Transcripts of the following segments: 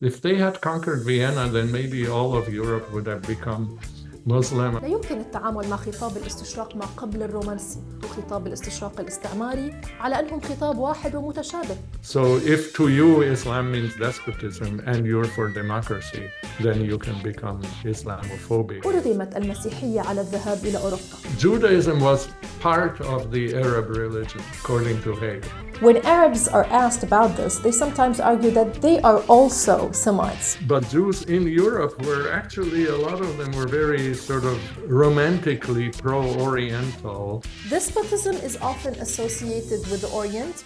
If they had conquered Vienna, then maybe all of Europe would have become Muslim. لا يمكن التعامل مع خطاب الاستشراق ما قبل الرومانسي وخطاب الاستشراق الاستعماري على أنهم خطاب واحد ومتشابه. So if to you Islam means despotism and you're for democracy, then you can become Islamophobic. أرغمت المسيحية على الذهاب إلى أوروبا. Judaism was part of the Arab religion, according to Hegel. When Arabs are asked about this, they sometimes argue that they are also Semites. But Jews in Europe were actually, a lot of them were very sort of romantically pro-Oriental. Despotism is often associated with the Orient.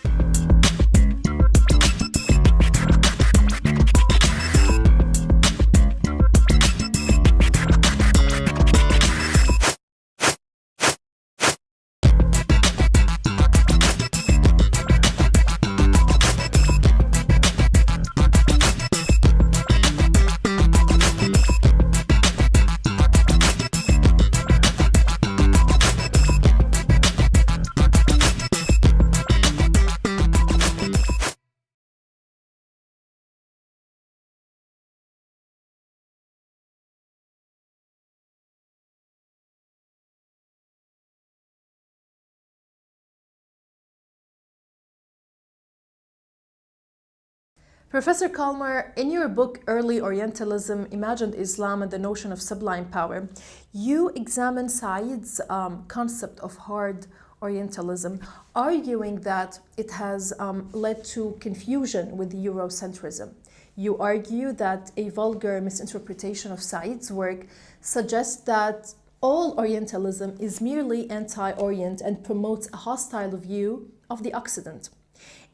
Professor Kalmar, in your book Early Orientalism, Imagined Islam and the Notion of Sublime Power, you examine Said's concept of hard Orientalism, arguing that it has led to confusion with Eurocentrism. You argue that a vulgar misinterpretation of Said's work suggests that all Orientalism is merely anti-Orient and promotes a hostile view of the Occident.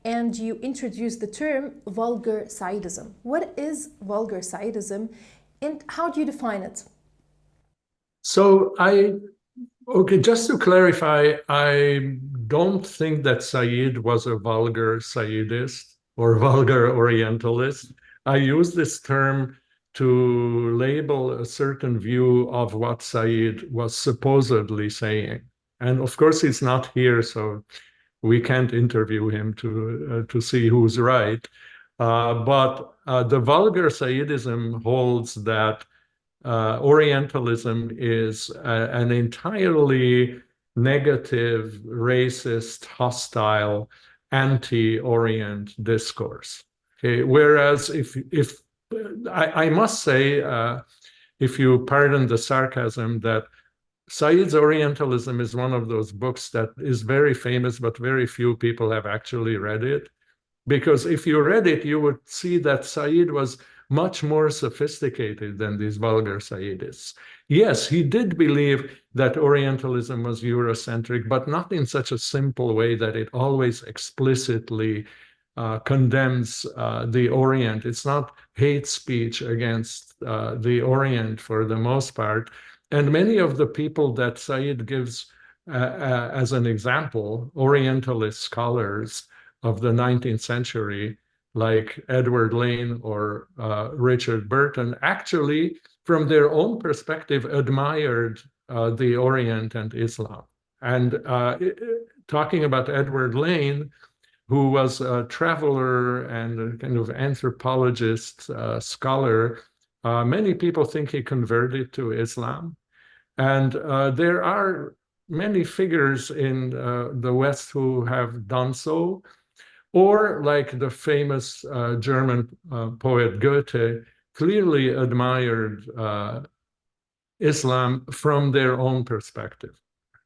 And you introduce the term vulgar Saidism. What is vulgar Saidism and how do you define it? So just to clarify, I don't think that Said was a vulgar Saidist or vulgar Orientalist. I use this term to label a certain view of what Said was supposedly saying. And of course, he's not here, so we can't interview him to see who's right. But the vulgar Saidism holds that Orientalism is an entirely negative, racist, hostile, anti-Orient discourse. Okay? Whereas if I must say, if you pardon the sarcasm, that Said's Orientalism is one of those books that is very famous, but very few people have actually read it. Because if you read it, you would see that Said was much more sophisticated than these vulgar Saidists. Yes, he did believe that Orientalism was Eurocentric, but not in such a simple way that it always explicitly condemns the Orient. It's not hate speech against the Orient for the most part. And many of the people that Said gives as an example, Orientalist scholars of the 19th century, like Edward Lane or Richard Burton, actually, from their own perspective, admired the Orient and Islam. And talking about Edward Lane, who was a traveler and a kind of anthropologist, scholar, many people think he converted to Islam. And there are many figures in the West who have done so, or like the famous German poet Goethe, clearly admired Islam from their own perspective.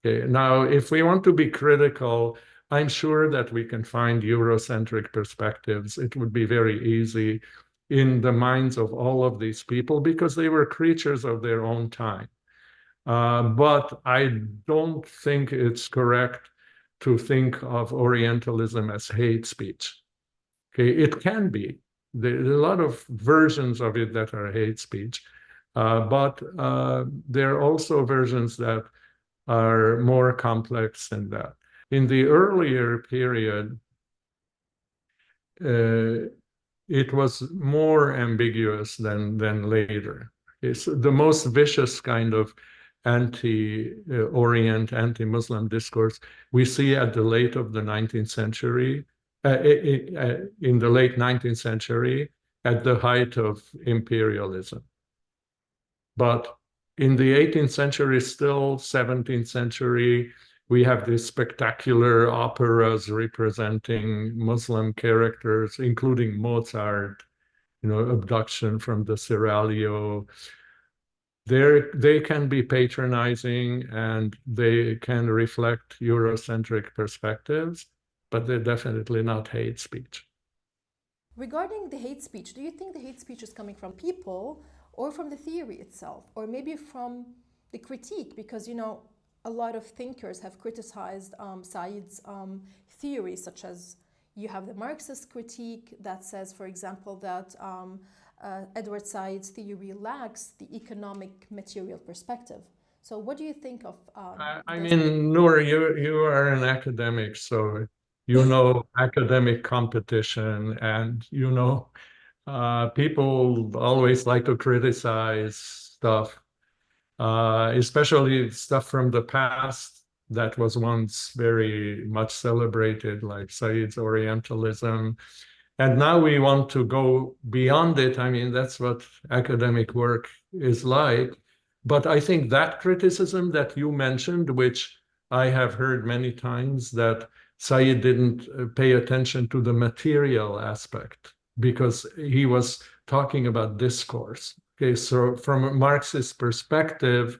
Okay. Now, if we want to be critical, I'm sure that we can find Eurocentric perspectives. It would be very easy in the minds of all of these people because they were creatures of their own time. But I don't think it's correct to think of Orientalism as hate speech. Okay, it can be. There are a lot of versions of it that are hate speech, but there are also versions that are more complex than that. In the earlier period, it was more ambiguous than later. It's the most vicious kind of anti-Orient, anti-Muslim discourse we see at the late of the 19th century, in the late 19th century, at the height of imperialism. But in the 18th century, still 17th century, we have these spectacular operas representing Muslim characters, including Mozart, Abduction from the Seraglio. They can be patronizing and they can reflect Eurocentric perspectives, but they're definitely not hate speech. Regarding the hate speech, do you think the hate speech is coming from people or from the theory itself, or maybe from the critique? Because, a lot of thinkers have criticized Said's theories, such as you have the Marxist critique that says, for example, that Edward Said's theory lacks the economic material perspective. So what do you think of I mean, Noor, you are an academic, so academic competition, and people always like to criticize stuff, especially stuff from the past that was once very much celebrated, like Said's Orientalism. And now we want to go beyond it. I mean, that's what academic work is like. But I think that criticism that you mentioned, which I have heard many times, that Said didn't pay attention to the material aspect because he was talking about discourse. Okay, so from a Marxist perspective,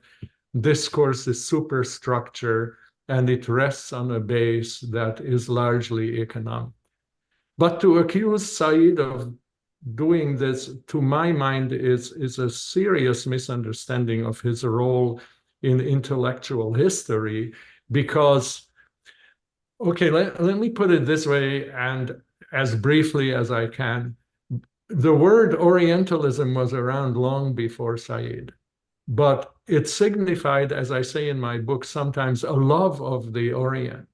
discourse is superstructure and it rests on a base that is largely economic. But to accuse Said of doing this, to my mind, is a serious misunderstanding of his role in intellectual history, because, okay, let me put it this way, and as briefly as I can. The word Orientalism was around long before Said, but it signified, as I say in my book, sometimes a love of the Orient.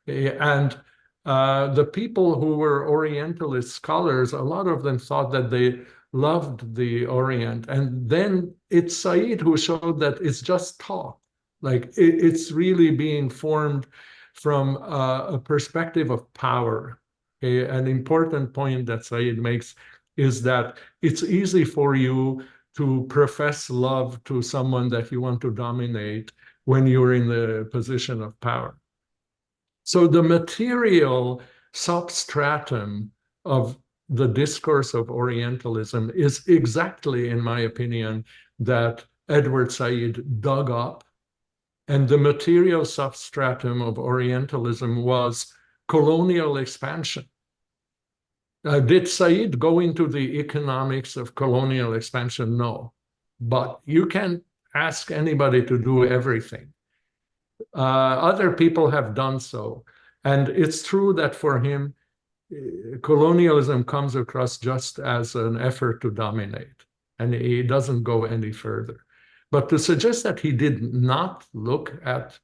And the people who were Orientalist scholars, a lot of them thought that they loved the Orient. And then it's Said who showed that it's just talk. Like it's really being formed from a perspective of power. An important point that Said makes is that it's easy for you to profess love to someone that you want to dominate when you're in the position of power. So the material substratum of the discourse of Orientalism is exactly, in my opinion, that Edward Said dug up. And the material substratum of Orientalism was colonial expansion. Did Said go into the economics of colonial expansion? No. But you can ask anybody to do everything. Other people have done so. And it's true that for him, colonialism comes across just as an effort to dominate, and he doesn't go any further. But to suggest that he did not look at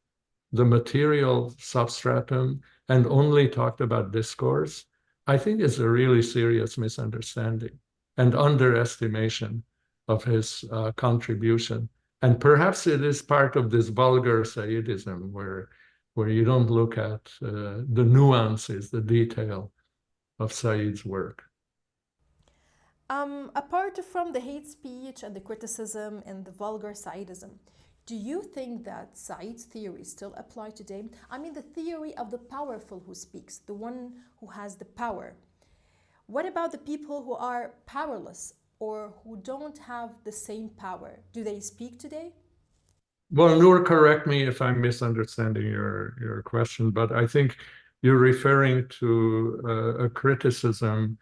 the material substratum and only talked about discourse, I think is a really serious misunderstanding and underestimation of his contribution. And perhaps it is part of this vulgar Saidism where you don't look at the nuances, the detail of Said's work. Apart from the hate speech and the criticism and the vulgar Saidism, do you think that Said's theories still apply today? I mean, the theory of the powerful who speaks, the one who has the power. What about the people who are powerless or who don't have the same power? Do they speak today? Well, Noor, correct me if I'm misunderstanding your question, but I think you're referring to a criticism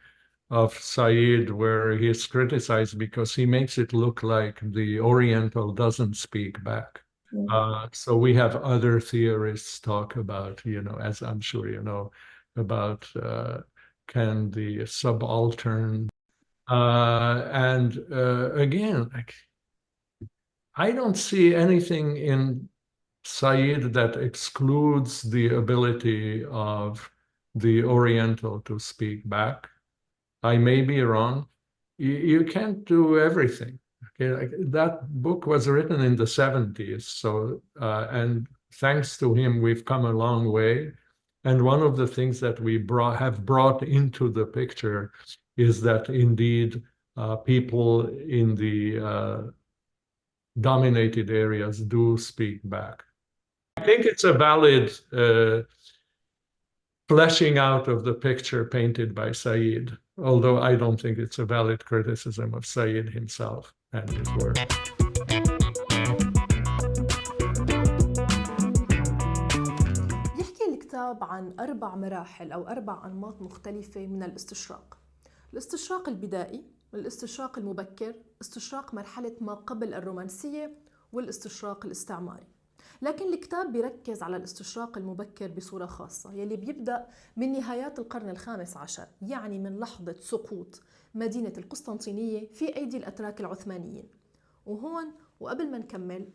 of Said where he is criticized because he makes it look like the Oriental doesn't speak back. So we have other theorists talk about, as I'm sure you know, about can the subaltern. And again, I don't see anything in Said that excludes the ability of the Oriental to speak back. I may be wrong. You can't do everything. Okay, that book was written in the 70s. So, and thanks to him, we've come a long way. And one of the things that we have brought into the picture is that indeed people in the dominated areas do speak back. I think it's a valid fleshing out of the picture painted by Said, although I don't think it's a valid criticism of Said himself and his work. يحكي الكتاب عن 4 مراحل أو 4 أنماط مختلفة من الاستشراق. الاستشراق البدائي، الاستشراق المبكر، استشراق مرحلة ما قبل الرومانسية، والاستشراق الاستعماري. لكن الكتاب بيركز على الاستشراق المبكر بصورة خاصة، يلي بيبدأ من نهايات القرن ال15، يعني من لحظة سقوط مدينة القسطنطينية في أيدي الأتراك العثمانيين. وهون وقبل ما نكمل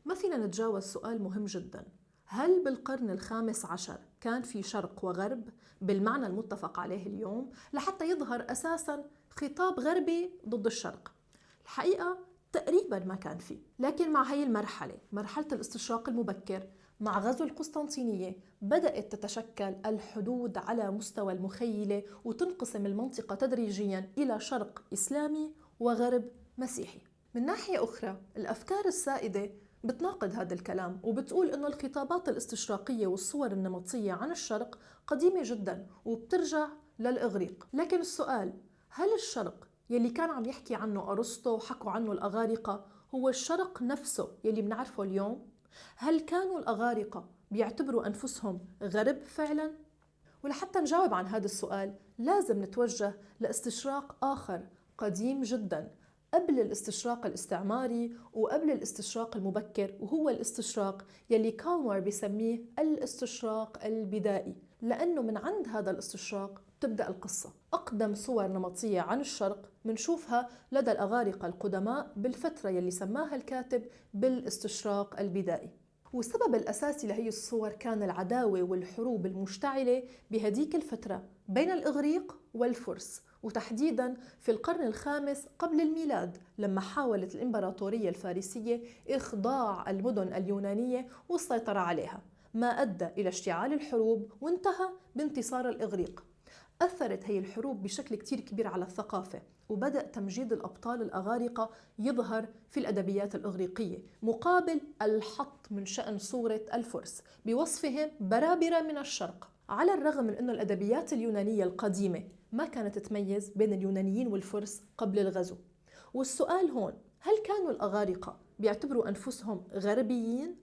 ما فينا نتجاوز سؤال مهم جدا: هل بالقرن ال15 كان في شرق وغرب بالمعنى المتفق عليه اليوم لحتى يظهر أساساً خطاب غربي ضد الشرق؟ الحقيقة تقريباً ما كان فيه. لكن مع هاي المرحلة، مرحلة الاستشراق المبكر، مع غزو القسطنطينية بدأت تتشكل الحدود على مستوى المخيلة وتنقسم المنطقة تدريجياً إلى شرق إسلامي وغرب مسيحي. من ناحية أخرى، الأفكار السائدة بتناقض هذا الكلام وبتقول إنه الخطابات الاستشراقية والصور النمطية عن الشرق قديمة جداً وبترجع للإغريق. لكن السؤال: هل الشرق يلي كان عم يحكي عنه أرسطو وحكوا عنه الأغارقة هو الشرق نفسه يلي بنعرفه اليوم؟ هل كانوا الأغارقة بيعتبروا أنفسهم غرب فعلاً؟ ولحتى نجاوب عن هذا السؤال لازم نتوجه لاستشراق آخر قديم جداً قبل الاستشراق الاستعماري وقبل الاستشراق المبكر، وهو الاستشراق يلي كالمار بيسميه الاستشراق البدائي، لأنه من عند هذا الاستشراق تبدأ القصة. أقدم صور نمطية عن الشرق منشوفها لدى الأغارقة القدماء بالفترة يلي سماها الكاتب بالاستشراق البدائي. والسبب الأساسي لهي الصور كان العداوة والحروب المشتعلة بهديك الفترة بين الإغريق والفرس، وتحديداً في القرن ال5 قبل الميلاد، لما حاولت الإمبراطورية الفارسية إخضاع المدن اليونانية والسيطرة عليها، ما أدى إلى اشتعال الحروب وانتهى بانتصار الإغريق. أثرت هي الحروب بشكل كتير كبير على الثقافة، وبدأ تمجيد الأبطال الأغارقة يظهر في الأدبيات الإغريقية، مقابل الحط من شأن صورة الفرس بوصفهم برابرة من الشرق. على الرغم من أن الأدبيات اليونانية القديمة ما كانت تميز بين اليونانيين والفرس قبل الغزو. والسؤال هون: هل كانوا الأغارقة بيعتبروا أنفسهم غربيين؟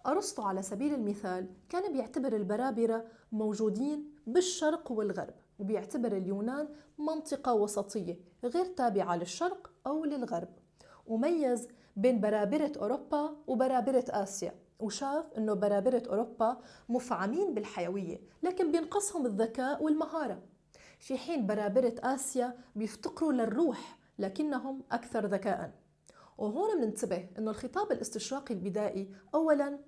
أرسطو على سبيل المثال كان بيعتبر البرابرة موجودين بالشرق والغرب، وبيعتبر اليونان منطقة وسطية غير تابعة للشرق أو للغرب، وميز بين برابرة أوروبا وبرابرة آسيا، وشاف أنه برابرة أوروبا مفعمين بالحيوية لكن بينقصهم الذكاء والمهارة، في حين برابرة آسيا بيفتقروا للروح لكنهم أكثر ذكاء. وهون بننتبه أنه الخطاب الاستشراقي البدائي أولاً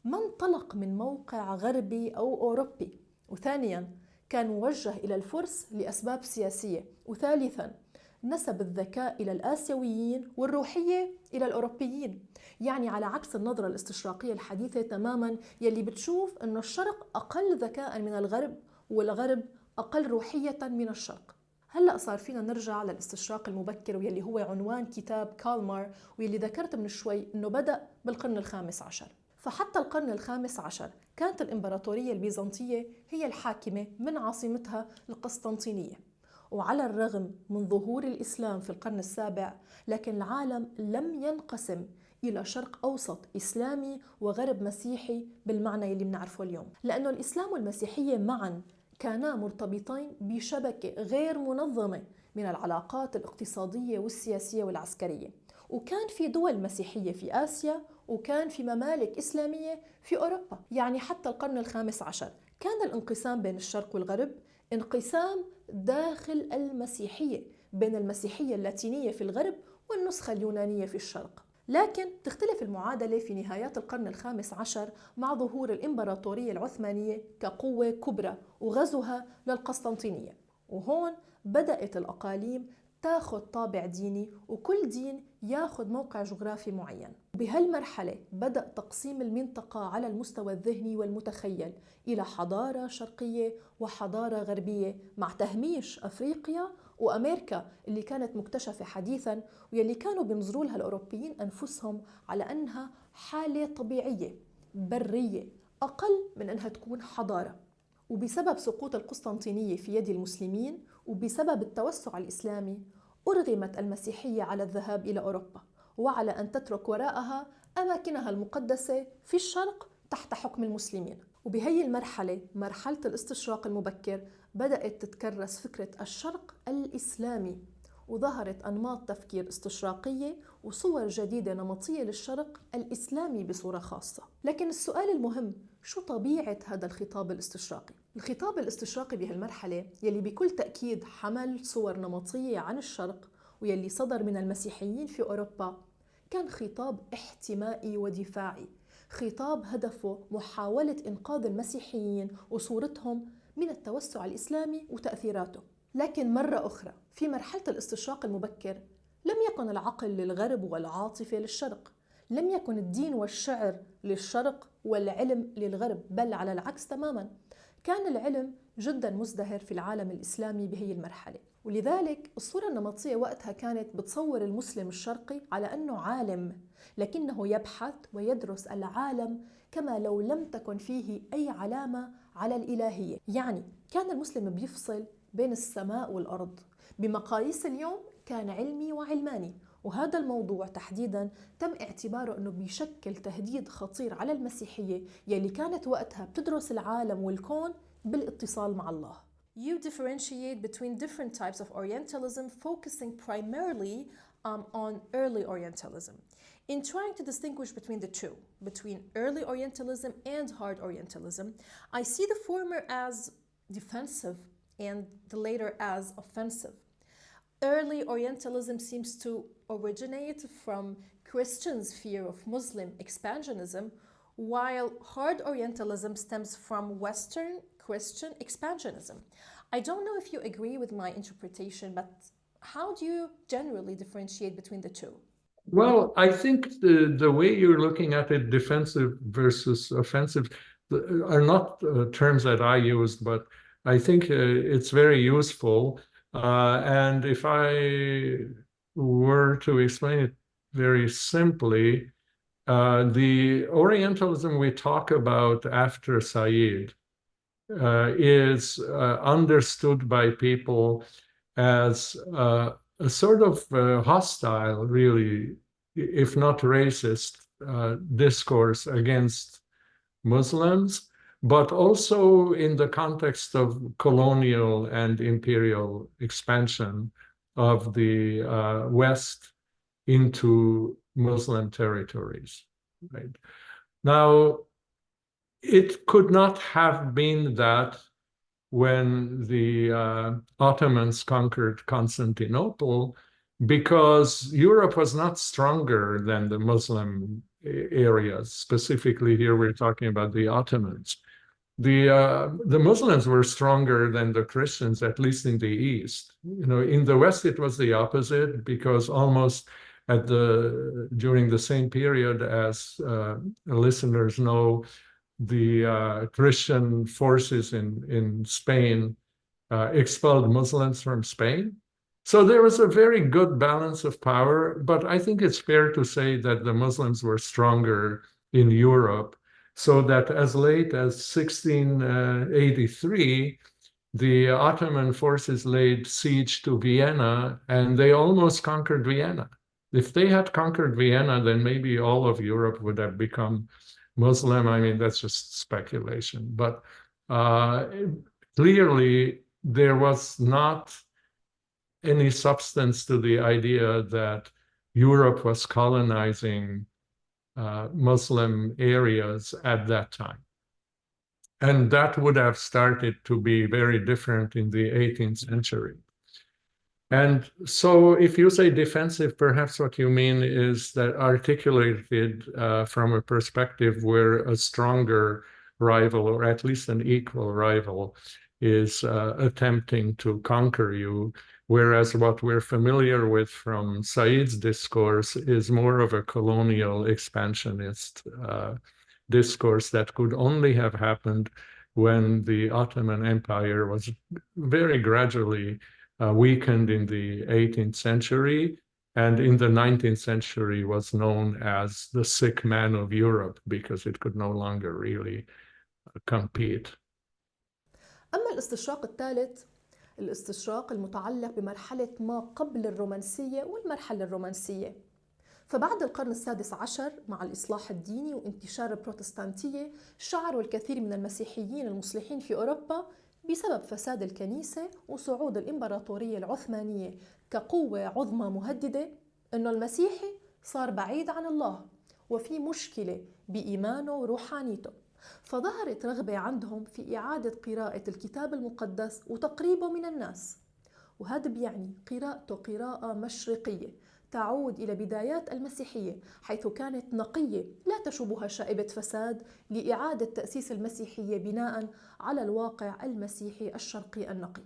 ما انطلق من موقع غربي أو أوروبي، وثانياً كان موجه إلى الفرس لأسباب سياسية، وثالثاً نسب الذكاء إلى الآسيويين والروحية إلى الأوروبيين، يعني على عكس النظرة الاستشراقية الحديثة تماماً يلي بتشوف أنه الشرق أقل ذكاء من الغرب والغرب أقل روحية من الشرق. هلأ صار فينا نرجع للاستشراق المبكر واللي هو عنوان كتاب كالمار، واللي ذكرت من شوي أنه بدأ بالقرن ال15. فحتى القرن ال15 كانت الإمبراطورية البيزنطية هي الحاكمة من عاصمتها القسطنطينية. وعلى الرغم من ظهور الإسلام في القرن السابع، لكن العالم لم ينقسم إلى شرق أوسط إسلامي وغرب مسيحي بالمعنى اللي بنعرفه اليوم، لأنه الإسلام والمسيحية معاً كانا مرتبطين بشبكة غير منظمة من العلاقات الاقتصادية والسياسية والعسكرية، وكان في دول مسيحية في آسيا وكان في ممالك إسلامية في أوروبا. يعني حتى القرن ال15 كان الانقسام بين الشرق والغرب انقسام داخل المسيحية، بين المسيحية اللاتينية في الغرب والنسخة اليونانية في الشرق. لكن تختلف المعادلة في نهايات القرن ال15 مع ظهور الإمبراطورية العثمانية كقوة كبرى وغزوها للقسطنطينية، وهون بدأت الأقاليم تاخذ طابع ديني وكل دين ياخذ موقع جغرافي معين. بهالمرحلة بدأ تقسيم المنطقة على المستوى الذهني والمتخيل إلى حضارة شرقية وحضارة غربية، مع تهميش أفريقيا وأمريكا اللي كانت مكتشفة حديثاً واللي كانوا بينظروا لها الأوروبيين أنفسهم على أنها حالة طبيعية برية أقل من أنها تكون حضارة. وبسبب سقوط القسطنطينية في يد المسلمين وبسبب التوسع الإسلامي أرغمت المسيحية على الذهاب إلى أوروبا وعلى أن تترك وراءها أماكنها المقدسة في الشرق تحت حكم المسلمين. وبهي المرحلة، مرحلة الاستشراق المبكر، بدأت تتكرس فكرة الشرق الإسلامي، وظهرت أنماط تفكير استشراقية وصور جديدة نمطية للشرق الإسلامي بصورة خاصة. لكن السؤال المهم، شو طبيعة هذا الخطاب الاستشراقي؟ الخطاب الاستشراقي بهالمرحلة يلي بكل تأكيد حمل صور نمطية عن الشرق ويلي صدر من المسيحيين في أوروبا كان خطاب احتمائي ودفاعي، خطاب هدفه محاولة إنقاذ المسيحيين وصورتهم من التوسع الإسلامي وتأثيراته. لكن مرة أخرى في مرحلة الاستشراق المبكر لم يكن العقل للغرب والعاطفة للشرق، لم يكن الدين والشعر للشرق والعلم للغرب، بل على العكس تماما. كان العلم جدا مزدهر في العالم الإسلامي بهي المرحلة، ولذلك الصورة النمطية وقتها كانت بتصور المسلم الشرقي على أنه عالم، لكنه يبحث ويدرس العالم كما لو لم تكن فيه أي علامة على الإلهية. يعني كان المسلم بيفصل بين السماء والأرض. بمقاييس اليوم كان علمي وعلماني، وهذا الموضوع تحديداً تم اعتباره أنه بيشكل تهديد خطير على المسيحية يلي كانت وقتها بتدرس العالم والكون بالاتصال مع الله. You differentiate between different types of Orientalism, focusing primarily on early Orientalism. In trying to distinguish between the two, between early Orientalism and hard Orientalism, I see the former as defensive and the later as offensive. Early Orientalism seems to originate from Christians' fear of Muslim expansionism, while hard Orientalism stems from Western Christian expansionism. I don't know if you agree with my interpretation, but how do you generally differentiate between the two? Well, I think the way you're looking at it, defensive versus offensive, are not terms that I used, but I think it's very useful. And if I were to explain it very simply, the Orientalism we talk about after Said is understood by people as a sort of hostile, really, if not racist, discourse against Muslims, but also in the context of colonial and imperial expansion of the West into Muslim territories. Right? Now, it could not have been that when the Ottomans conquered Constantinople, because Europe was not stronger than the Muslim areas. Specifically here, we're talking about the Ottomans. The Muslims were stronger than the Christians, at least in the East. You know, in the West, it was the opposite, because almost during the same period as listeners know, the Christian forces in Spain expelled Muslims from Spain. So there was a very good balance of power, but I think it's fair to say that the Muslims were stronger in Europe, so that as late as 1683, the Ottoman forces laid siege to Vienna, and they almost conquered Vienna. If they had conquered Vienna, then maybe all of Europe would have become Muslim. I mean, that's just speculation. But clearly, there was not any substance to the idea that Europe was colonizing Muslim areas at that time. And that would have started to be very different in the 18th century. And so if you say defensive, perhaps what you mean is that articulated from a perspective where a stronger rival, or at least an equal rival, is attempting to conquer you, whereas what we're familiar with from Said's discourse is more of a colonial expansionist discourse that could only have happened when the Ottoman Empire was very gradually weakened in the 18th century, and in the 19th century was known as the sick man of Europe because it could no longer really compete. أما الاستشراق الثالث، الاستشراق المتعلق بمرحلة ما قبل الرومانسية والمرحلة الرومانسية. فبعد القرن السادس عشر مع الإصلاح الديني وانتشار البروتستانتية، شعروا الكثير من المسيحيين المصلحين في أوروبا بسبب فساد الكنيسة وصعود الإمبراطورية العثمانية كقوة عظمى مهددة، إنه المسيحي صار بعيد عن الله وفي مشكلة بإيمانه وروحانيته. فظهرت رغبة عندهم في إعادة قراءة الكتاب المقدس وتقريبه من الناس، وهذا بيعني قراءته قراءة مشرقية تعود إلى بدايات المسيحية، حيث كانت نقية لا تشوبها شائبة فساد، لإعادة تأسيس المسيحية بناء على الواقع المسيحي الشرقي النقي.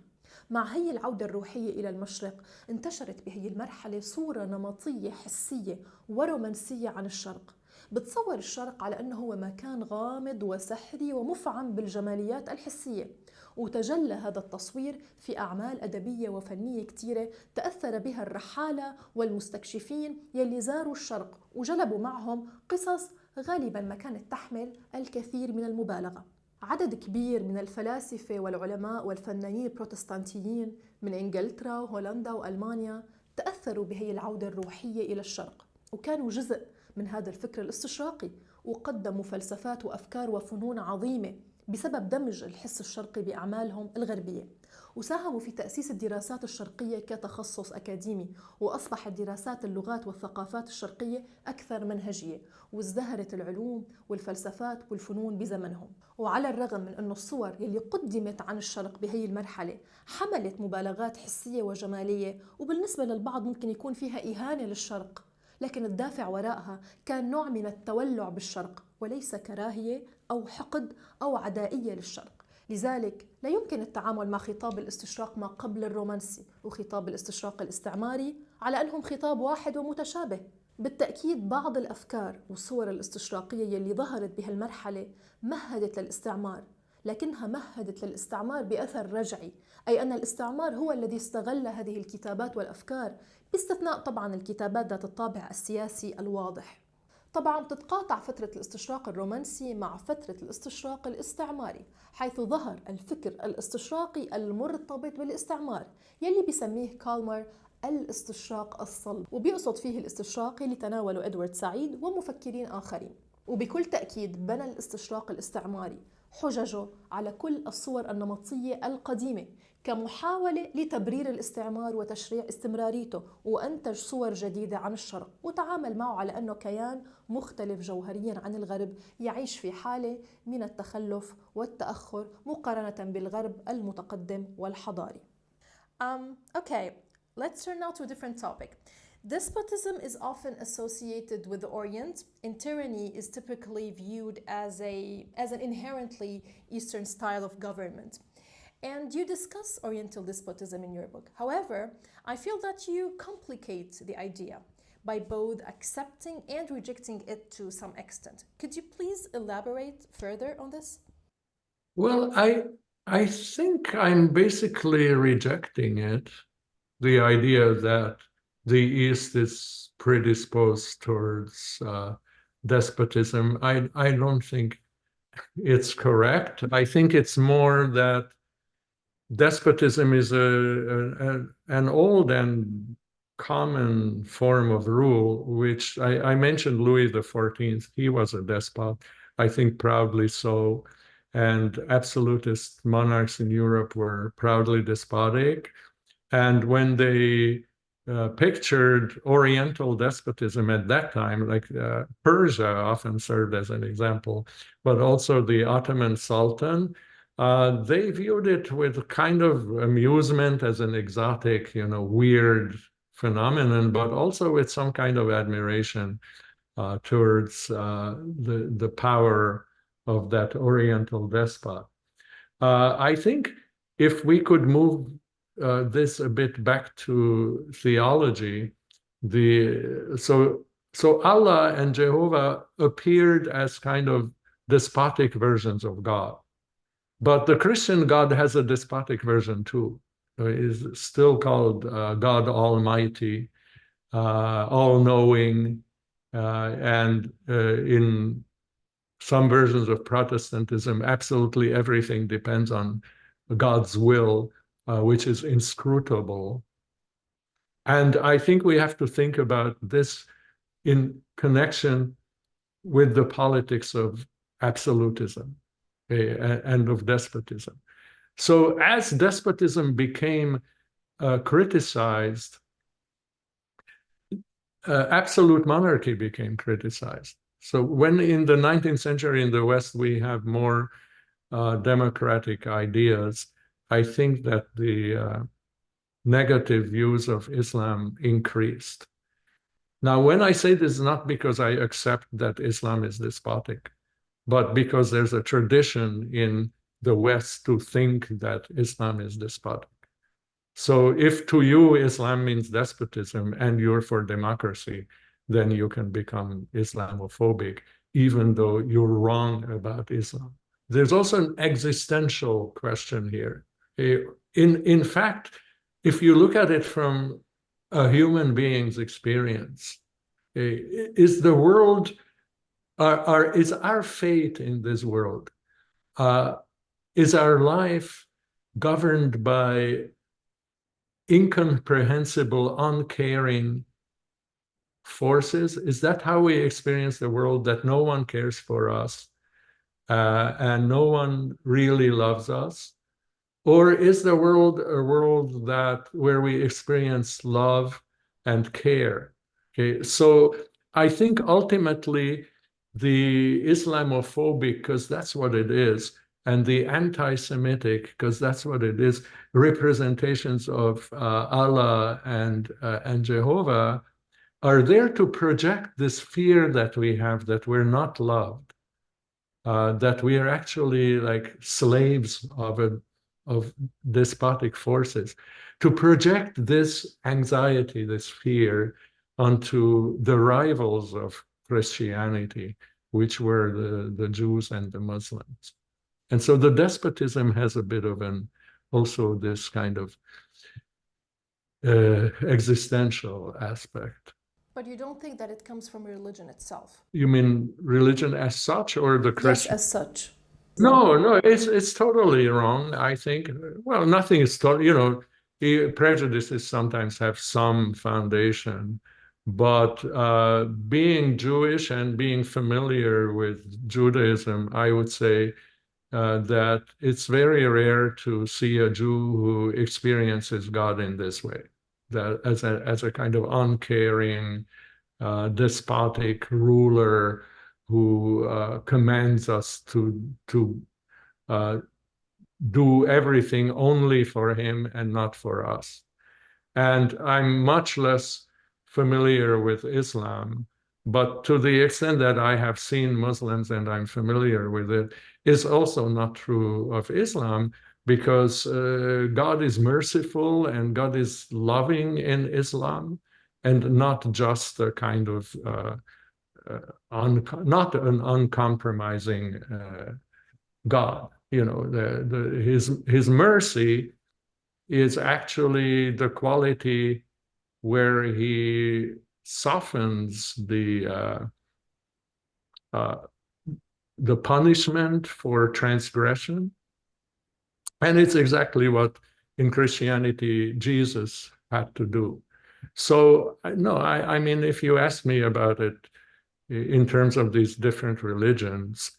مع هي العودة الروحية إلى المشرق، انتشرت بهي المرحلة صورة نمطية حسية ورومانسية عن الشرق، بتصور الشرق على أنه هو مكان غامض وسحري ومفعم بالجماليات الحسية، وتجلى هذا التصوير في أعمال أدبية وفنية كتيرة تأثر بها الرحالة والمستكشفين يلي زاروا الشرق وجلبوا معهم قصص غالباً ما كانت تحمل الكثير من المبالغة. عدد كبير من الفلاسفة والعلماء والفنانين البروتستانتيين من إنجلترا وهولندا وألمانيا تأثروا بهي العودة الروحية إلى الشرق، وكانوا جزء من هذا الفكر الاستشراقي، وقدموا فلسفات وأفكار وفنون عظيمة بسبب دمج الحس الشرقي بأعمالهم الغربية، وساهموا في تأسيس الدراسات الشرقية كتخصص أكاديمي، وأصبحت دراسات اللغات والثقافات الشرقية أكثر منهجية، وازدهرت العلوم والفلسفات والفنون بزمنهم. وعلى الرغم من أن الصور يلي قدمت عن الشرق بهي المرحلة حملت مبالغات حسية وجمالية، وبالنسبة للبعض ممكن يكون فيها إهانة للشرق، لكن الدافع وراءها كان نوع من التولع بالشرق وليس كراهية أو حقد أو عدائية للشرق. لذلك لا يمكن التعامل مع خطاب الاستشراق ما قبل الرومانسي وخطاب الاستشراق الاستعماري على أنهم خطاب واحد ومتشابه. بالتأكيد بعض الأفكار والصور الاستشراقية يلي ظهرت بهالمرحلة مهدت للاستعمار، لكنها مهدت للاستعمار بأثر رجعي، أي أن الاستعمار هو الذي استغل هذه الكتابات والأفكار، باستثناء طبعا الكتابات ذات الطابع السياسي الواضح. طبعا تتقاطع فترة الاستشراق الرومانسي مع فترة الاستشراق الاستعماري، حيث ظهر الفكر الاستشراقي المرتبط بالاستعمار يلي بيسميه كالمار الاستشراق الصلب، وبيقصد فيه الاستشراق اللي تناوله إدوار سعيد ومفكرين آخرين. وبكل تأكيد بنى الاستشراق الاستعماري حججه على كل الصور النمطية القديمة كمحاولة لتبرير الاستعمار وتشريع استمراريته، وأنتج صور جديدة عن الشرق وتعامل معه على أنه كيان مختلف جوهريا عن الغرب يعيش في حالة من التخلف والتأخر مقارنة بالغرب المتقدم والحضاري. Okay, let's turn now to a different topic. Despotism is often associated with the Orient, and tyranny is typically viewed as an inherently Eastern style of government. And you discuss Oriental despotism in your book. However, I feel that you complicate the idea by both accepting and rejecting it to some extent. Could you please elaborate further on this? Well, I think I'm basically rejecting it, the idea that the East is predisposed towards despotism. I don't think it's correct. I think it's more that despotism is an old and common form of rule, which I mentioned Louis XIV. He was a despot, I think proudly so. And absolutist monarchs in Europe were proudly despotic. And when they pictured Oriental despotism at that time, like Persia often served as an example, but also the Ottoman Sultan, they viewed it with kind of amusement as an exotic, weird phenomenon, but also with some kind of admiration towards the power of that Oriental despot. I think if we could move this a bit back to theology, so Allah and Jehovah appeared as kind of despotic versions of God. But the Christian God has a despotic version too. is still called God Almighty, all-knowing, and in some versions of Protestantism, absolutely everything depends on God's will, which is inscrutable. And I think we have to think about this in connection with the politics of absolutism, and of despotism. So as despotism became criticized, absolute monarchy became criticized. So when in the 19th century in the West we have more democratic ideas, I think that the negative views of Islam increased. Now, when I say this, not because I accept that Islam is despotic, but because there's a tradition in the West to think that Islam is despotic. So if to you Islam means despotism and you're for democracy, then you can become Islamophobic, even though you're wrong about Islam. There's also an existential question here. In fact, if you look at it from a human being's experience, is the world, is our fate in this world, is our life governed by incomprehensible, uncaring forces? Is that how we experience the world, that no one cares for us and no one really loves us? Or is the world a world that where we experience love and care? Okay, so I think ultimately the Islamophobic, because that's what it is, and the anti-Semitic, because that's what it is, representations of Allah and Jehovah are there to project this fear that we have, that we're not loved, that we are actually like slaves of despotic forces, to project this anxiety, this fear onto the rivals of Christianity, which were the Jews and the Muslims. And so the despotism has a bit of also this kind of existential aspect. But you don't think that it comes from religion itself? You mean religion as such, or the Christian? Yes, as such. No, it's totally wrong, I think. Well, nothing is totally, prejudices sometimes have some foundation, but being Jewish and being familiar with Judaism, I would say that it's very rare to see a Jew who experiences God in this way, that as a kind of uncaring, despotic ruler who commands us to do everything only for him and not for us. And I'm much less familiar with Islam, but to the extent that I have seen Muslims and I'm familiar with it, is also not true of Islam, because God is merciful and God is loving in Islam, and not just a kind of not an uncompromising God. His mercy is actually the quality where he softens the punishment for transgression. And it's exactly what in Christianity Jesus had to do. So no, I mean, if you ask me about it in terms of these different religions,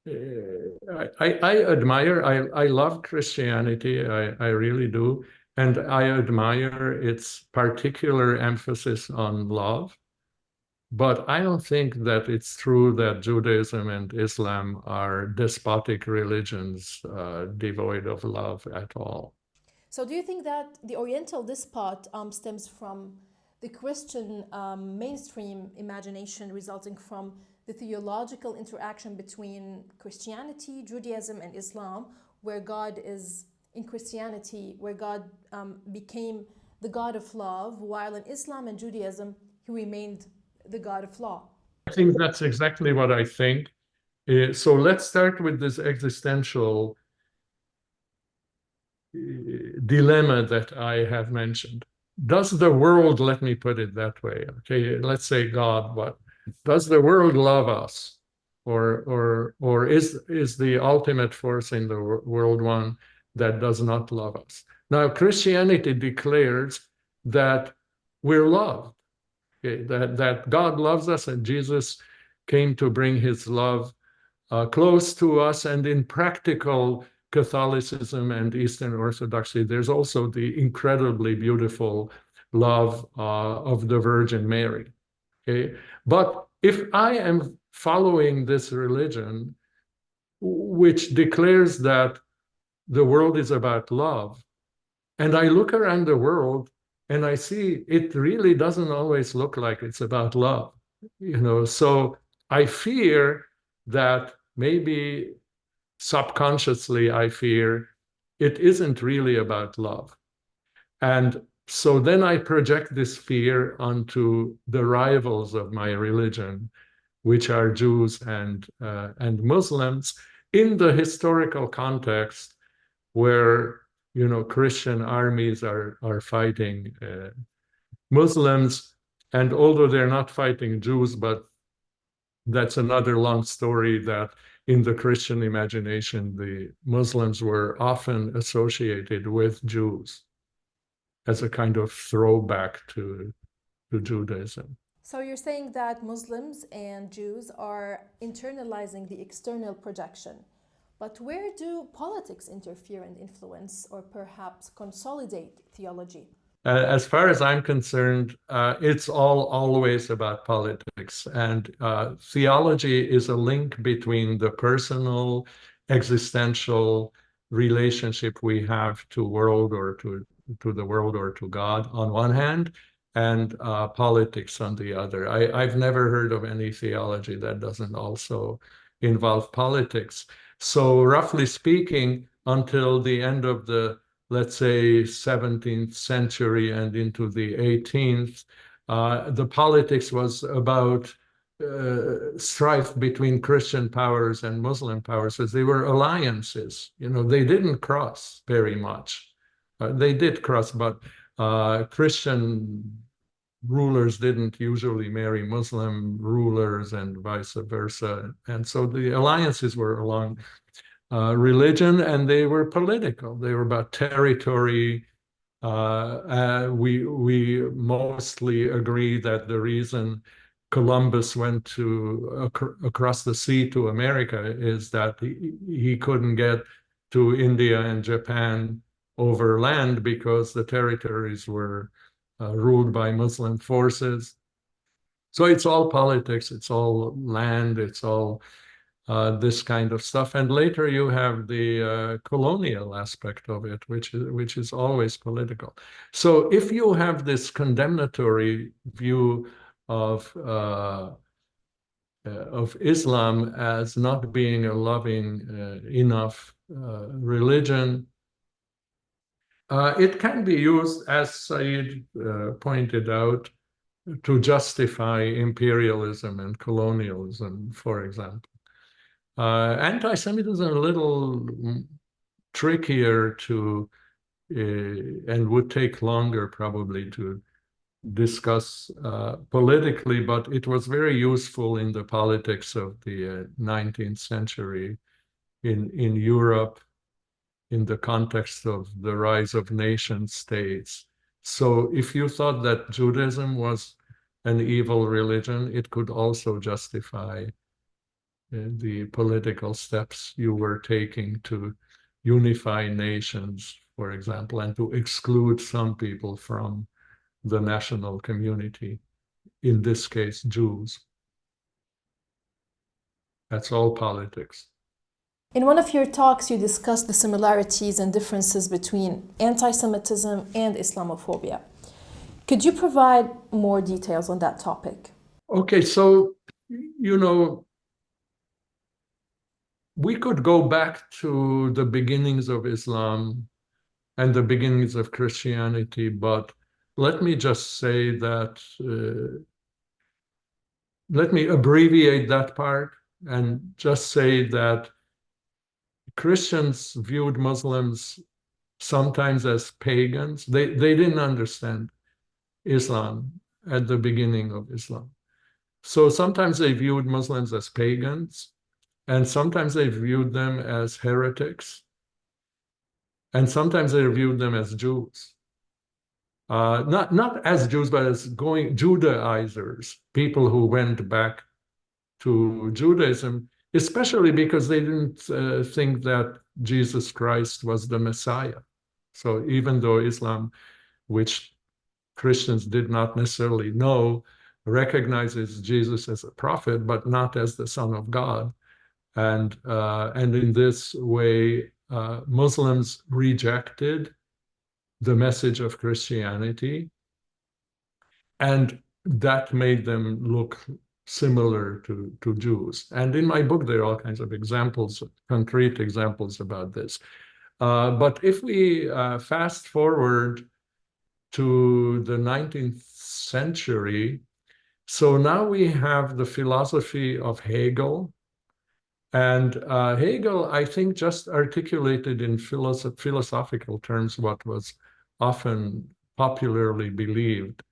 I admire, I love Christianity, I really do, and I admire its particular emphasis on love. But I don't think that it's true that Judaism and Islam are despotic religions devoid of love at all. So do you think that the Oriental despot stems from the Christian mainstream imagination resulting from the theological interaction between Christianity, Judaism, and Islam, where God is, in Christianity, where God became the God of love, while in Islam and Judaism, he remained the God of law? I think that's exactly what I think. So let's start with this existential dilemma that I have mentioned. Does the world, let me put it that way, okay, let's say God, but does the world love us? Or is the ultimate force in the world one that does not love us? Now, Christianity declares that we're loved, okay, that God loves us, and Jesus came to bring his love close to us. And in practical Catholicism and Eastern Orthodoxy, there's also the incredibly beautiful love of the Virgin Mary. Okay, but if I am following this religion, which declares that the world is about love, and I look around the world and I see it really doesn't always look like it's about love, so I fear that maybe subconsciously I fear it isn't really about love. And so then I project this fear onto the rivals of my religion, which are Jews and Muslims, in the historical context where Christian armies are fighting Muslims, and although they're not fighting Jews, but that's another long story, that in the Christian imagination, the Muslims were often associated with Jews as a kind of throwback to Judaism. So you're saying that Muslims and Jews are internalizing the external projection. But where do politics interfere and influence, or perhaps consolidate theology? As far as I'm concerned, it's always about politics. And theology is a link between the personal, existential relationship we have to world, or to the world, or to God on one hand, and politics on the other. I've never heard of any theology that doesn't also involve politics. So roughly speaking, until the end of the, let's say, 17th century and into the 18th, the politics was about strife between Christian powers and Muslim powers, as they were alliances. They didn't cross very much. They did cross, but Christian rulers didn't usually marry Muslim rulers and vice versa. And so the alliances were along religion, and they were political. They were about territory. We mostly agree that the reason Columbus went across the sea to America is that he couldn't get to India and Japan over land because the territories were ruled by Muslim forces. So it's all politics, it's all land, it's all this kind of stuff. And later you have the colonial aspect of it, which is always political. So if you have this condemnatory view of Islam as not being a loving enough religion, it can be used, as Said pointed out, to justify imperialism and colonialism, for example. Anti-Semitism is a little trickier to, and would take longer probably to discuss politically, but it was very useful in the politics of the 19th century in Europe, in the context of the rise of nation states. So if you thought that Judaism was an evil religion, it could also justify the political steps you were taking to unify nations, for example, and to exclude some people from the national community, in this case, Jews. That's all politics. In one of your talks, you discussed the similarities and differences between anti-Semitism and Islamophobia. Could you provide more details on that topic? Okay, so, we could go back to the beginnings of Islam and the beginnings of Christianity, but let me just say that, let me abbreviate that part and just say that Christians viewed Muslims sometimes as pagans. They didn't understand Islam at the beginning of Islam. So sometimes they viewed Muslims as pagans, and sometimes they viewed them as heretics, and sometimes they viewed them as Jews. Not as Jews, but as Judaizers, people who went back to Judaism, especially because they didn't think that Jesus Christ was the Messiah. So even though Islam, which Christians did not necessarily know, recognizes Jesus as a prophet, but not as the Son of God. And in this way, Muslims rejected the message of Christianity, and that made them look similar to Jews. And in my book, there are all kinds of examples, concrete examples about this. But if we fast forward to the 19th century, so now we have the philosophy of Hegel. And Hegel, I think, just articulated in philosophical terms what was often popularly believed,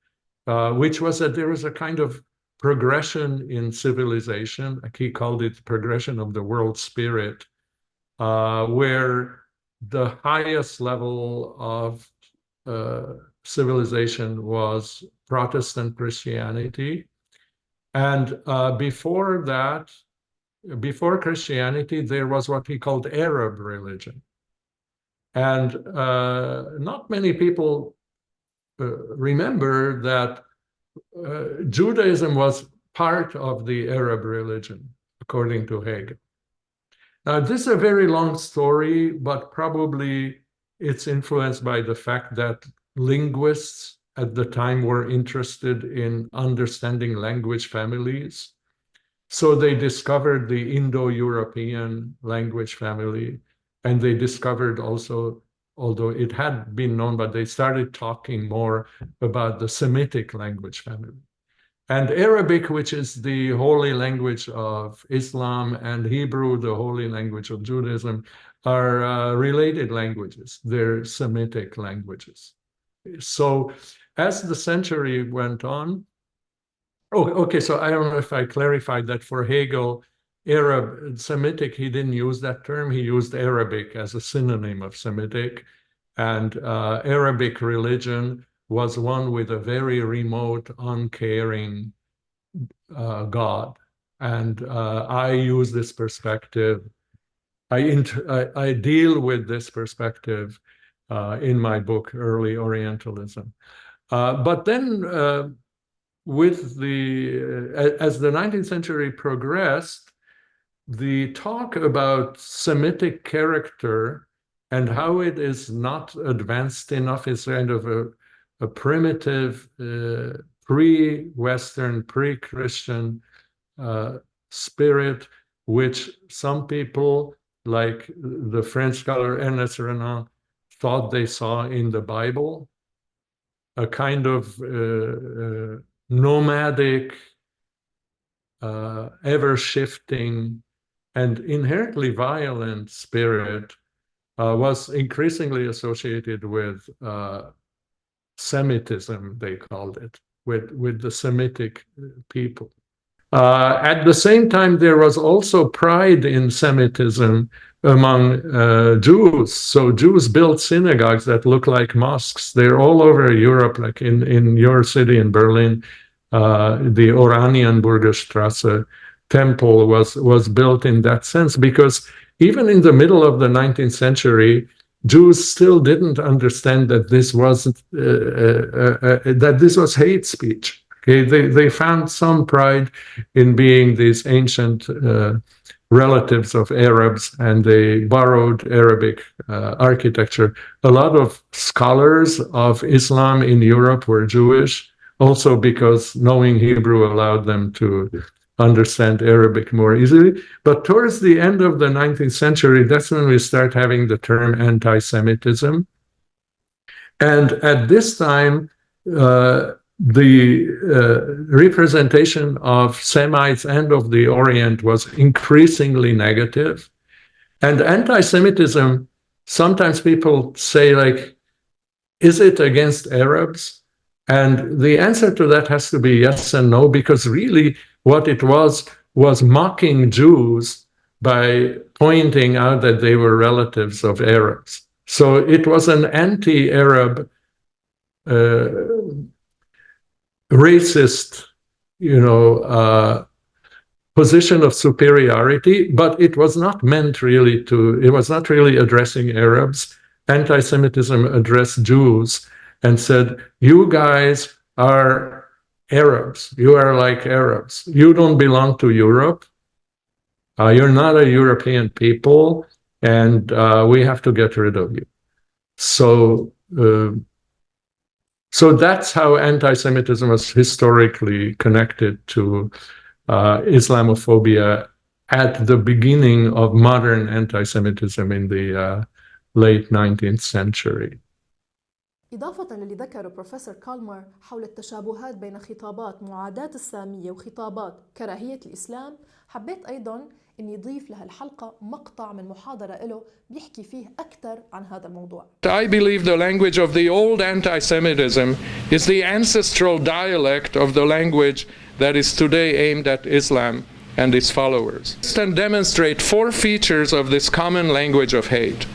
which was that there was a kind of progression in civilization. He called it progression of the world spirit, where the highest level of civilization was Protestant Christianity. And before that, before Christianity, there was what he called Arab religion. And not many people remember that Judaism was part of the Arab religion, according to Hegel. Now, this is a very long story, but probably it's influenced by the fact that linguists at the time were interested in understanding language families. So they discovered the Indo-European language family, and they discovered also, although it had been known, but they started talking more about the Semitic language family. And Arabic, which is the holy language of Islam, and Hebrew, the holy language of Judaism, are related languages. They're Semitic languages. So as the century went on, okay, so I don't know if I clarified that for Hegel, Arab, Semitic, he didn't use that term. He used Arabic as a synonym of Semitic. And Arabic religion was one with a very remote, uncaring God. And I use this perspective. I deal with this perspective in my book, Early Orientalism. But then as the 19th century progressed, the talk about Semitic character and how it is not advanced enough is kind of a primitive, pre-Western, pre-Christian spirit, which some people, like the French scholar Ernest Renan, thought they saw in the Bible, a kind of nomadic, ever-shifting, and inherently violent spirit was increasingly associated with Semitism, they called it, with the Semitic people. At the same time, there was also pride in Semitism among Jews. So Jews built synagogues that look like mosques. They're all over Europe, like in your city in Berlin, the Oranienburger Strasse temple was built in that sense, because even in the middle of the 19th century, Jews still didn't understand that this was hate speech. Okay, they found some pride in being these ancient relatives of Arabs, and they borrowed Arabic architecture. A lot of scholars of Islam in Europe were Jewish, also because knowing Hebrew allowed them to understand Arabic more easily. But towards the end of the 19th century, that's when we start having the term anti-Semitism. And at this time, the representation of Semites and of the Orient was increasingly negative. And anti-Semitism sometimes people say, like, is it against Arabs? And the answer to that has to be yes and no, because really what it was mocking Jews by pointing out that they were relatives of Arabs. So it was an anti-Arab racist, position of superiority, but it was not meant really it was not really addressing Arabs. Anti-Semitism addressed Jews and said, you guys are Arabs. You are like Arabs. You don't belong to Europe. You're not a European people, and we have to get rid of you. So that's how anti-Semitism was historically connected to Islamophobia at the beginning of modern anti-Semitism in the late 19th century. إضافة للي ذكره بروفيسور كالمار حول التشابهات بين خطابات معاداة السامية وخطابات كراهية الإسلام، حبيت أيضاً أن يضيف لهالحلقة مقطع من محاضرة له بيحكي فيه أكثر عن هذا الموضوع. I believe the language of the old anti-Semitism is the ancestral dialect of the language that is today aimed at Islam and its followers, and demonstrate 4 features of this common language of hate.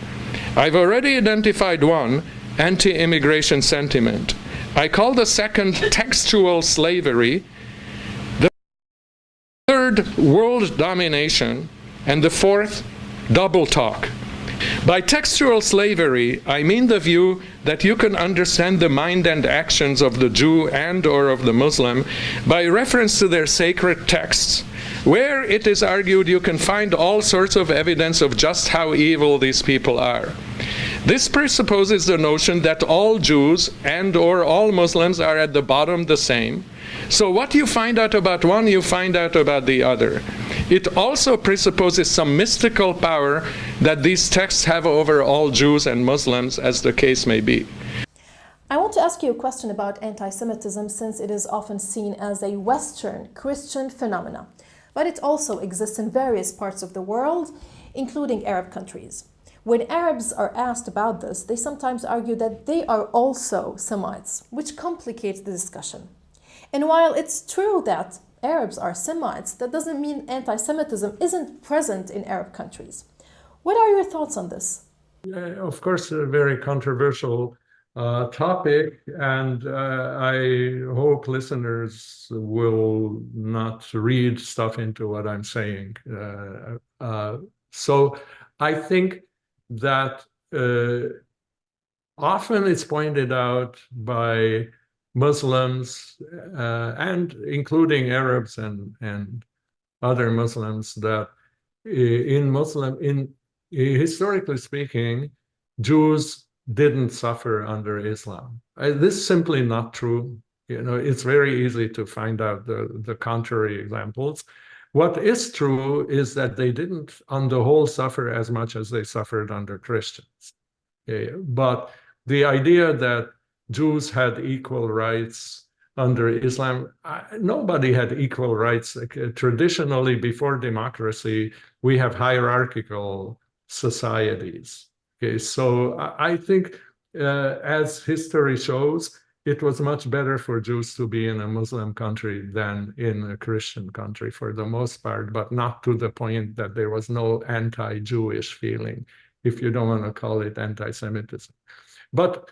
I've already identified one, anti-immigration sentiment. I call the second textual slavery, the third world domination, and the fourth double talk. By textual slavery, I mean the view that you can understand the mind and actions of the Jew and or of the Muslim by reference to their sacred texts, where it is argued you can find all sorts of evidence of just how evil these people are. This presupposes the notion that all Jews and or all Muslims are at the bottom the same. So what you find out about one, you find out about the other. It also presupposes some mystical power that these texts have over all Jews and Muslims, as the case may be. I want to ask you a question about anti-Semitism, since it is often seen as a Western Christian phenomena, but it also exists in various parts of the world, including Arab countries. When Arabs are asked about this, they sometimes argue that they are also Semites, which complicates the discussion. And while it's true that Arabs are Semites, that doesn't mean anti-Semitism isn't present in Arab countries. What are your thoughts on this? Of course, a very controversial topic, and I hope listeners will not read stuff into what I'm saying. So I think that often it's pointed out by Muslims and including Arabs and other Muslims that historically speaking, Jews didn't suffer under Islam. This is simply not true. It's very easy to find out the contrary examples. What is true is that they didn't, on the whole, suffer as much as they suffered under Christians. But the idea that Jews had equal rights under Islam, nobody had equal rights. Traditionally, before democracy, we have hierarchical societies. So I think, as history shows, it was much better for Jews to be in a Muslim country than in a Christian country for the most part, but not to the point that there was no anti-Jewish feeling, if you don't want to call it anti-Semitism. But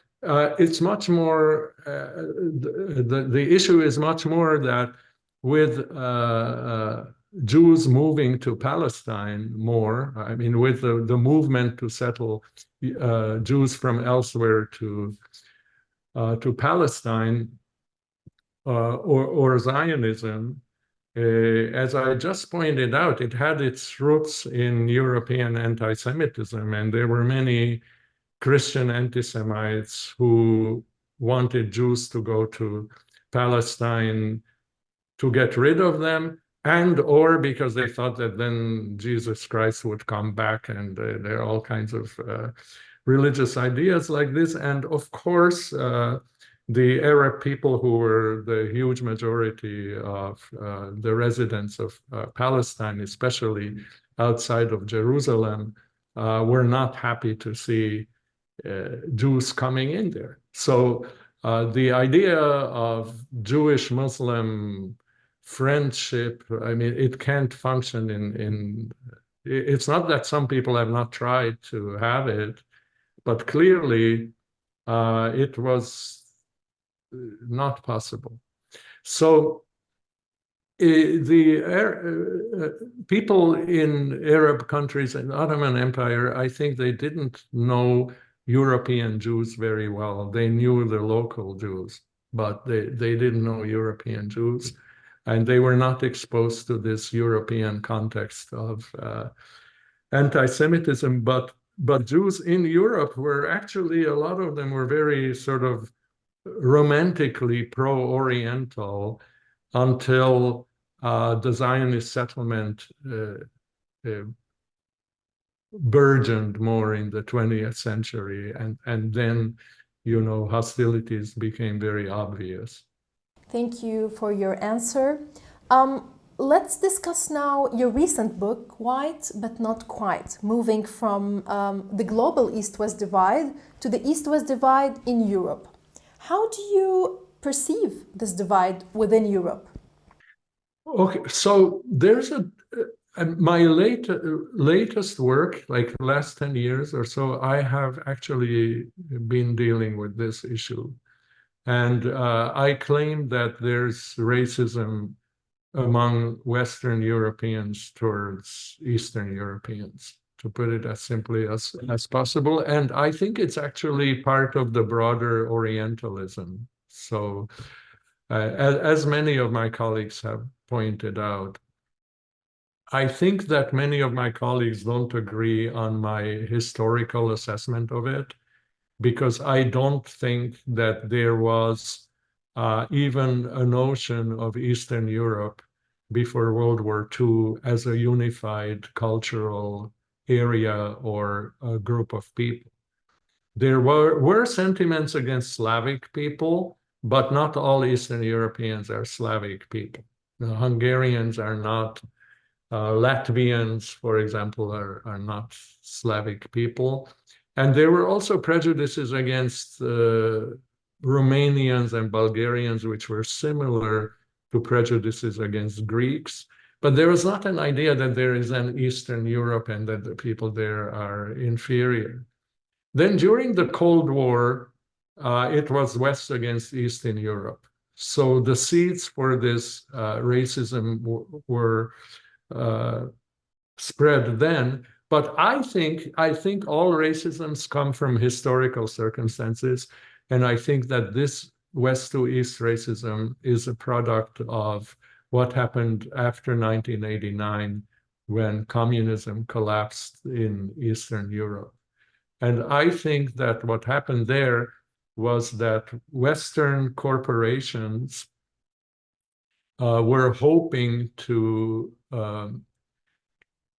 it's much more, the issue is much more that with Jews moving to Palestine more, I mean, with the movement to settle Jews from elsewhere to Palestine or Zionism, as I just pointed out, it had its roots in European anti-Semitism, and there were many Christian anti-Semites who wanted Jews to go to Palestine to get rid of them, and or because they thought that then Jesus Christ would come back, and there are all kinds of religious ideas like this. And of course, the Arab people, who were the huge majority of the residents of Palestine, especially outside of Jerusalem, were not happy to see Jews coming in there. So the idea of Jewish-Muslim friendship, I mean, it can't function in it's not that some people have not tried to have it, but clearly it was not possible. So the people in Arab countries and Ottoman Empire, I think they didn't know European Jews very well. They knew the local Jews, but they didn't know European Jews. And they were not exposed to this European context of anti-Semitism. But Jews in Europe were actually, a lot of them were very sort of romantically pro-Oriental until the Zionist settlement burgeoned more in the 20th century. And then, you know, hostilities became very obvious. Thank you for your answer. Let's discuss now your recent book, White But Not Quite, moving from the global East-West divide to the East-West divide in Europe. How do you perceive this divide within Europe? Okay, so there's my latest work, like the last 10 years or so, I have actually been dealing with this issue. And I claim that there's racism among Western Europeans towards Eastern Europeans, to put it as simply as possible. And I think it's actually part of the broader Orientalism. So as many of my colleagues have pointed out, I think that many of my colleagues don't agree on my historical assessment of it, because I don't think that there was even a notion of Eastern Europe before World War II as a unified cultural area or a group of people. There were sentiments against Slavic people, but not all Eastern Europeans are Slavic people. The Hungarians are not, Latvians, for example, are not Slavic people. And there were also prejudices against Romanians and Bulgarians, which were similar to prejudices against Greeks. But there was not an idea that there is an Eastern Europe and that the people there are inferior. Then during the Cold War, it was West against East in Europe. So the seeds for this racism were spread then. But I think all racisms come from historical circumstances. And I think that this West to East racism is a product of what happened after 1989, when communism collapsed in Eastern Europe. And I think that what happened there was that Western corporations were hoping to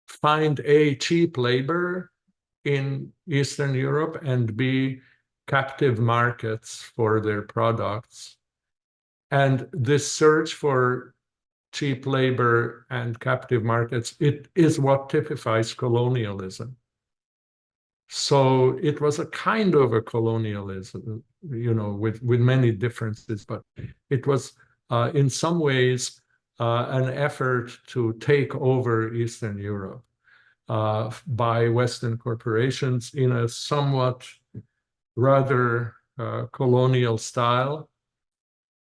find A, cheap labor in Eastern Europe, and B, captive markets for their products. And this search for cheap labor and captive markets, it is what typifies colonialism. So it was a kind of a colonialism, you know, with many differences, but it was in some ways an effort to take over Eastern Europe by Western corporations in a somewhat rather colonial style.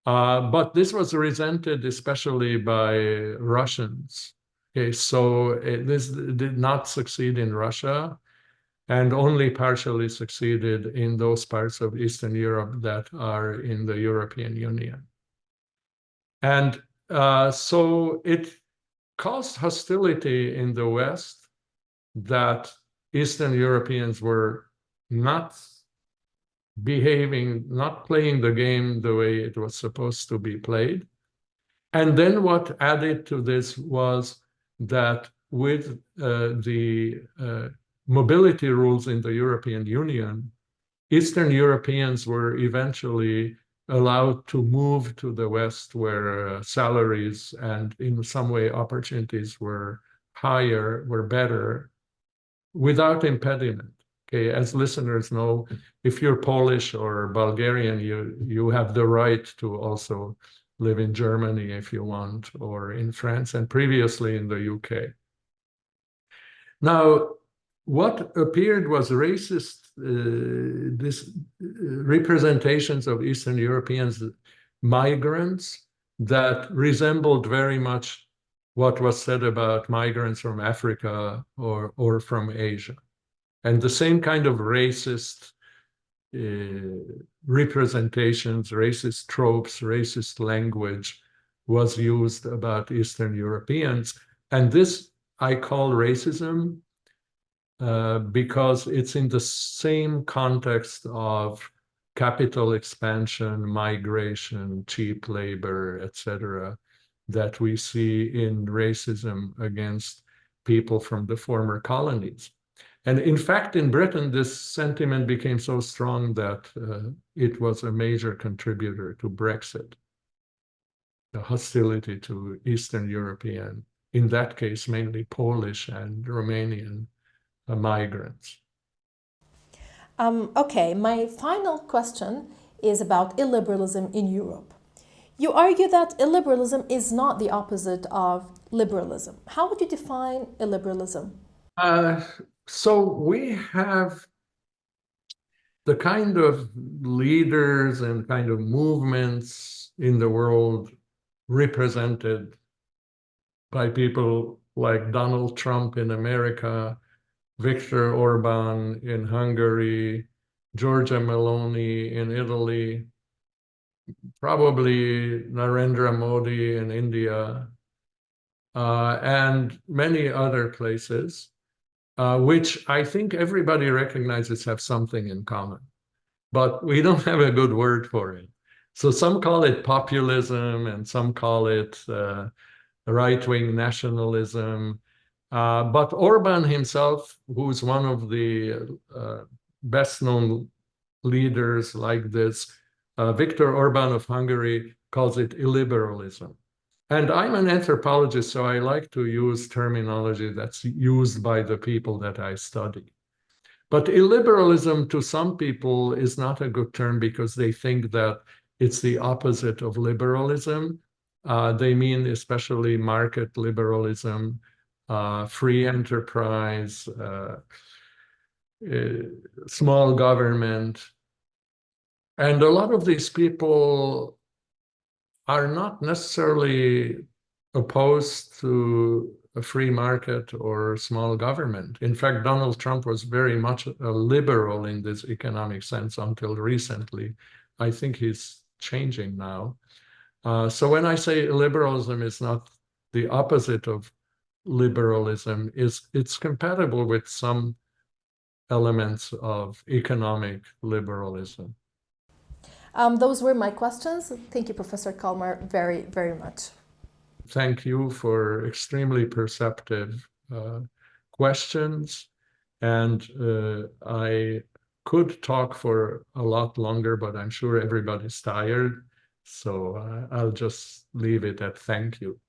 But this was resented especially by Russians. Okay, so this did not succeed in Russia, and only partially succeeded in those parts of Eastern Europe that are in the European Union. And so it caused hostility in the West that Eastern Europeans were not behaving, not playing the game the way it was supposed to be played. And then what added to this was that with the mobility rules in the European Union, Eastern Europeans were eventually allowed to move to the West, where salaries and in some way opportunities were higher, were better, without impediment. Okay, as listeners know, if you're Polish or Bulgarian, you have the right to also live in Germany if you want, or in France, and previously in the UK. Now, what appeared was racist representations of Eastern Europeans, migrants, that resembled very much what was said about migrants from Africa or from Asia. And the same kind of racist representations, racist tropes, racist language was used about Eastern Europeans. And this I call racism because it's in the same context of capital expansion, migration, cheap labor, etc., that we see in racism against people from the former colonies. And in fact, in Britain, this sentiment became so strong that it was a major contributor to Brexit, the hostility to Eastern European, in that case, mainly Polish and Romanian migrants. Okay, my final question is about illiberalism in Europe. You argue that illiberalism is not the opposite of liberalism. How would you define illiberalism? So we have the kind of leaders and kind of movements in the world represented by people like Donald Trump in America, Viktor Orban in Hungary, Giorgia Meloni in Italy, probably Narendra Modi in India, and many other places, which I think everybody recognizes have something in common, but we don't have a good word for it. So some call it populism and some call it right-wing nationalism. But Orban himself, who's one of the best-known leaders like this, Viktor Orban of Hungary, calls it illiberalism. And I'm an anthropologist, so I like to use terminology that's used by the people that I study. But illiberalism to some people is not a good term because they think that it's the opposite of liberalism. They mean especially market liberalism, free enterprise, small government. And a lot of these people are not necessarily opposed to a free market or small government. In fact, Donald Trump was very much a liberal in this economic sense until recently. I think he's changing now. So when I say liberalism is not the opposite of liberalism, it's compatible with some elements of economic liberalism. Those were my questions. Thank you, Professor Kalmar, very, very much. Thank you for extremely perceptive questions. And I could talk for a lot longer, but I'm sure everybody's tired. So I'll just leave it at thank you.